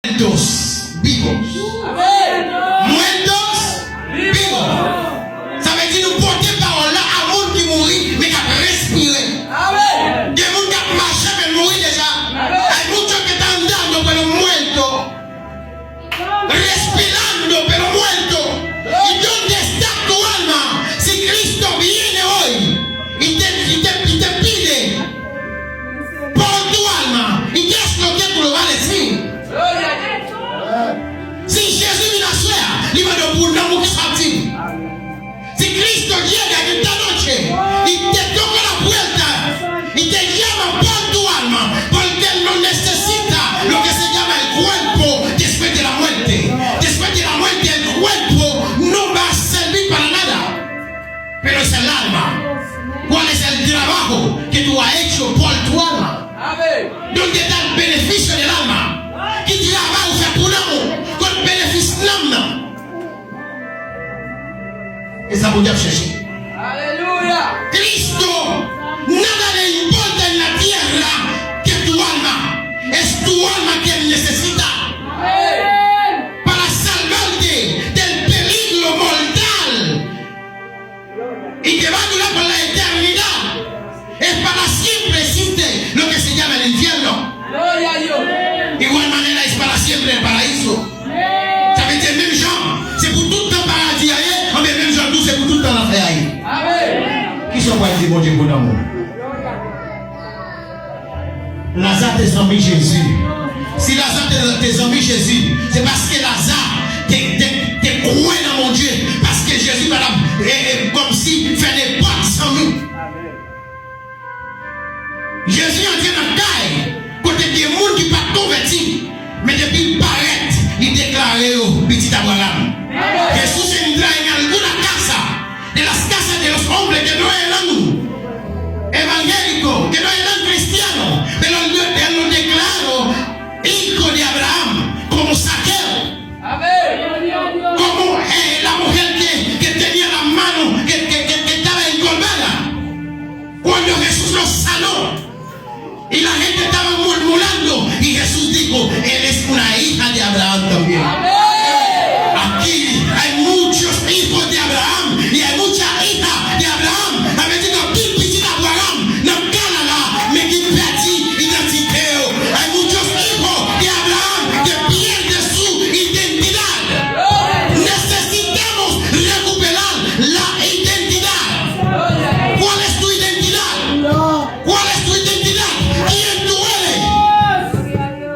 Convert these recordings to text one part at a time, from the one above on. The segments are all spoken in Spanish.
muertos vivos. Muertos vivos. Ça veut dire nous porter parole là à monde qui mourit mais qui a respiré. Des gens qui ont marché mais mourir déjà. Hay muchos que están andando pero muertos. Respirando pero muertos. ¿Y dónde está tu alma? Si Cristo viene hoy y te pide por tu alma, ¿y qué es lo que tú le vas a decir? Si Jésus vino a hacer, le va a dar sortir. Si Cristo llega esta noche y te toca la puerta y te llama por tu alma, porque Él no necesita lo que se llama el cuerpo después de la muerte. Después de la muerte el cuerpo no va a servir para nada, pero es el alma. ¿Cuál es el trabajo que tú has hecho por tu alma? ¿Dónde está el beneficio del alma? ¿Qué trabajo se pone con el beneficio del alma? Esa voy a chercher. Aleluya. Cristo, nada le importa en la tierra que tu alma. Es tu alma que Él necesita. Para salvarte del peligro mortal y que va a durar por la eternidad. Es para siempre existe lo que se llama el infierno. Gloria a Dios. De igual manera es para siempre el paraíso. Ça veut dire même gens, c'est pour tout le temps paradis ailleurs, mais même gens tout c'est pour tout le temps l'enfer ailleurs. Amen. Qui sont pas dit bon Dieu bon amour? Lazare tes amis Jésus. Si Lazare tes amis Jésus, c'est parce que Lazare t'es croix dans mon Dieu. Parce que Jésus est comme si fait des portes sans nous. Jésus est entré dans la caille, côté des gens qui ne sont pas convertis. Mais depuis il paraît, il déclarait au petit Abraham. Jesús entra en alguna casa, de las casas de los hombres que no eran evangélicos, que no eran cristianos, pero él lo declaró hijo de Abraham, como Saqueo. Como la mujer que tenía las manos, que estaba encorvada. Cuando Jesús los sanó y la gente estaba murmurando, y Jesús dijo, él es una hija de Abraham también. Aquí hay muchos hijos de Abraham y hay muchas hijas de Abraham. A veces no hay petit Abraham, no Canadá, me perdí identidad. Hay muchos hijos de Abraham que pierden su identidad. Necesitamos recuperar la identidad. ¿Cuál es tu identidad? ¿Cuál es tu identidad? ¿Quién tú eres?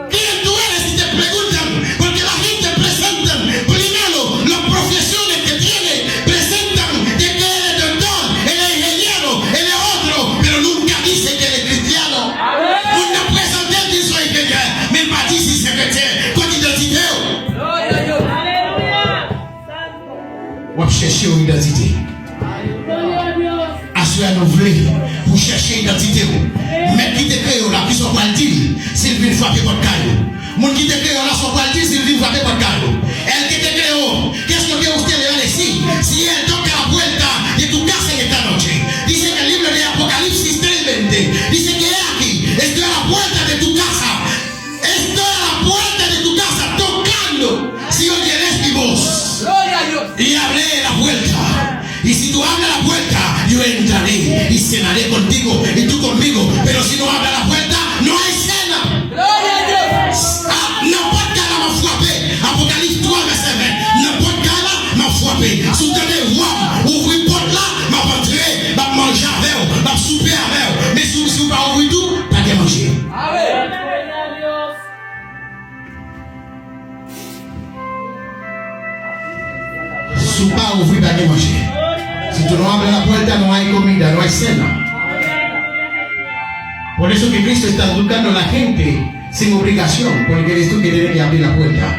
¿Quién tú eres? Si te preguntan, porque la gente presenta primero las profesiones que tiene, presentan de que él es doctor, él es ingeniero, él es otro, pero nunca dice que él es cristiano. Nunca presenta que soy ingeniero, même pas dit si secrétaire, con identité. Gloria a Dios. On va chercher une identité. Assurez nous voulons pour chercher identité. Mais qui te crée là, qui sont pas le dire, s'il vient frapper votre caillou. Mon qui te crée là, sont pas le dire, s'il vient frapper votre caillou. Elle qui te crée, qu'est-ce que usted le va a decir? Si él toca la puerta de tu casa en esta noche. Dice que el libro de Apocalipsis 3:20 dice que aquí, estoy a la puerta de tu casa. Estoy a la puerta de tu casa tocando. Si oyeres mi voz. Gloria a Dios. Y abriré la puerta. Y si tú abres la puerta, yo entraré y cenaré contigo y tú conmigo. Pero si no abres la puerta, no hay cena. Gloria a Dios. N'importe quel m'a frappé. Apocalypse 3, verset 20. N'importe quel m'a frappé. Si vous tenez voir, ouvrir porte là, m'a rentré, m'a manger avec vous, m'a souper avec vous. Mais si vous pas ouvrir tout, pas de manger. Amen. Si pas ouvrir, pas de manger. Si tú no abres la puerta, no hay comida, no hay cena. Por eso que Cristo está educando a la gente sin obligación, porque eres tú que debes que abrir la puerta.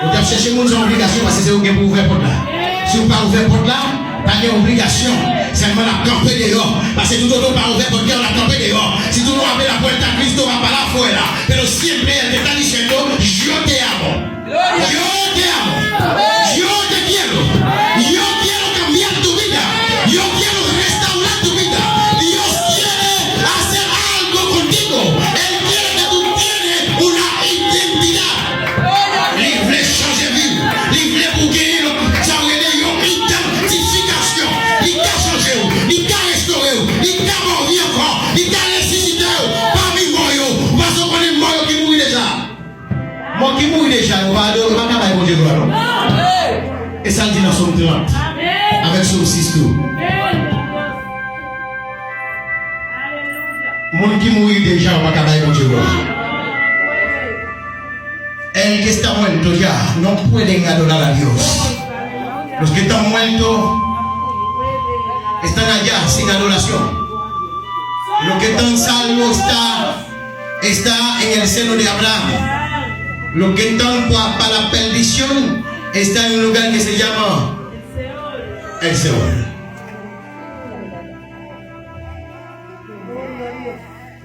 Vous avez cherché mon obligation parce que c'est vous qui pouvez ouvrir porte là. Si vous pas ouvrir porte là, pas d'obligation. Seulement la camper dehors. Parce que tout le monde pas ouvrir porte là, la camper dehors. Si tú no abres la puerta, Cristo va para afuera. Pero siempre Él te está diciendo, yo te amo. Yo te amo. Yo te quiero. Yo quiero cambiar tu vida. Yo quiero restaurar tu vida. Dios quiere hacer algo contigo. Él quiere que tú tienes una identidad. qui mourit déjà, on va acabar avec Dieu. Et ça dit dans son 30. Avec son 6 tout. Moun qui mourit déjà, on va acabar avec Dieu. El que está muerto ya no pueden adorar a Dios. Los que están muertos están allá sin adoración. Los que están salvos está en el seno de Abraham. Los que están para la perdición están en un lugar que se llama el Seol.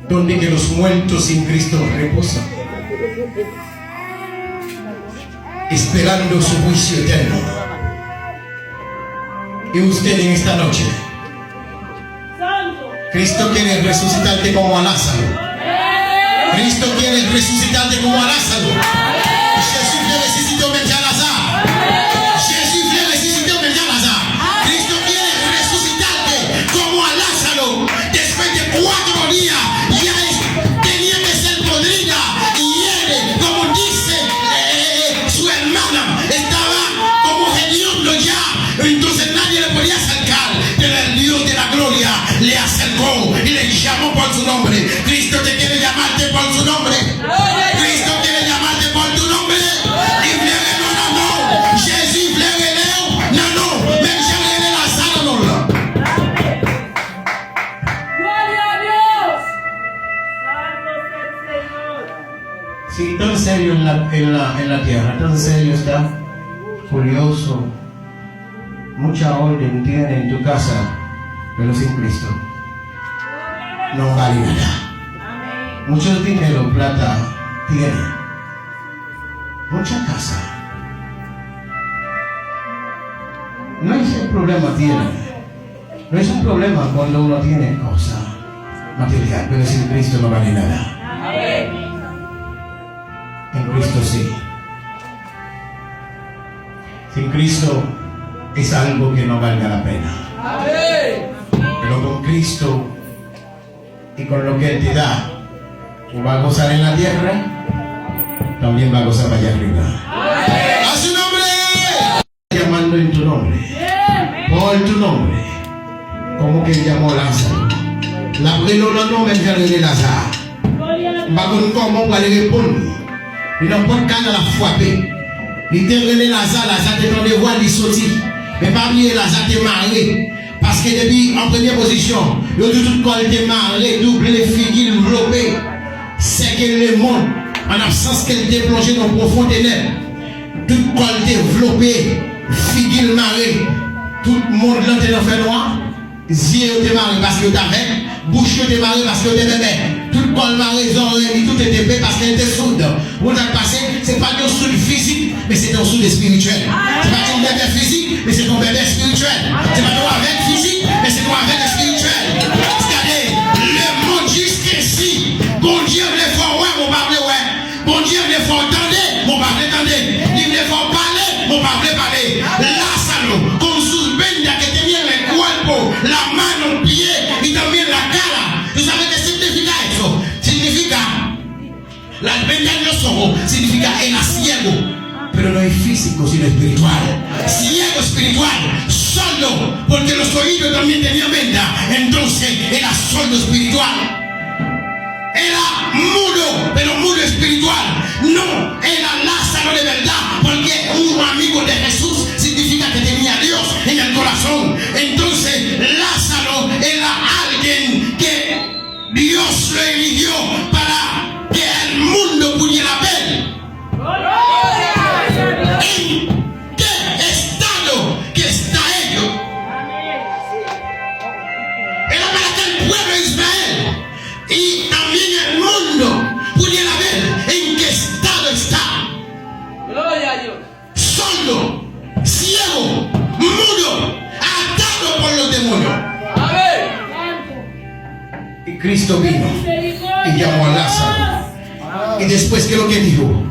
Donde que los muertos sin Cristo reposan, esperando su juicio eterno. Y usted en esta noche, Cristo quiere resucitarte como a Lázaro. Cristo quiere resucitarte como a Lázaro. Jesús quiere resucitarte a Lázaro. Jesús quiere resucitarte a Lázaro. Cristo quiere resucitarte como a Lázaro. Después de 4 días ya tenía que ser podrida. Y él, como dice su hermana, estaba como hediondo ya. Entonces nadie le podía acercar. Pero el Dios de la gloria le acercó y le llamó por su nombre. Cristo te quiere llamarte por su nombre. Cristo quiere llamarte por tu nombre. Y viene no. Jesús viene no. Même si viene Lázaro no. Gloria a Dios. Si tan serio en la tierra, tan serio está, curioso, mucha orden tiene en tu casa, pero sin Cristo no vale nada. Mucho dinero, plata tiene, mucha casa. No es el problema tiene, no es un problema cuando uno tiene cosa material, pero sin Cristo no vale nada. En Cristo sí. Sin Cristo es algo que no valga la pena. Pero con Cristo y con lo que Él te da, tú vas a gozar en la tierra, también vas a gozar allá arriba. ¡A su nombre! Llamando en tu nombre, por tu nombre, como que Él llamó a Lázaro. La prenona no me de Lázaro. Va con comment pour aller répondre. Il n'a pas de cas à la frapper. Il était rené Lazare, Lazare était dans les voies, il sortit. Mais pas oublier Lazare était marré. Parce que depuis en première position, il a tout le était marré, double les figues, enveloppé. C'est que le monde, en absence qu'elle était plongée dans le profond ténèbres. Tout le col était enveloppé, figues marré. Tout le monde l'entendait dans le noir. Yeux étaient marrés parce qu'il était avec. Bouche était marrée parce qu'il était bébé. Tout le col marré, tout était bébé parce qu'elle était soude. Vous avez passé, c'est pas un soude physique, mais c'est un soude spirituel. C'est pas ton bébé physique, mais c'est ton bébé spirituel. C'est pas toi avec physique, mais c'est toi avec spirituel. C'est-à-dire, le monde jusqu'ici, bon Dieu les faut ouais, mon parler ouais. Bon Dieu les faut entendre, mon parler entendre. Il les faut parler, mon parler parler. Lázaro, con sus vendas que tenía en el cuerpo, la mano, el pie y también la cara. ¿Tú sabes qué significa eso? Significa, las vendas en los ojos, significa era ciego, pero no es físico, sino espiritual. Ciego espiritual, sordo, porque los oídos también tenían venda, entonces era sordo espiritual. Era mudo, pero mudo espiritual. No era Lázaro de verdad, porque un amigo de Jesús significa que tenía a Dios en el corazón. Entonces Lázaro era alguien que Dios lo eligió para que el mundo pudiera ver en qué estado que está ellos. Era para que el pueblo de Israel y también el mundo pudiera ver en qué estado está. Gloria a Dios. Sordo, ciego, mudo, atado por los demonios. Y Cristo vino y llamó a Lázaro. Y después, ¿qué es lo que dijo?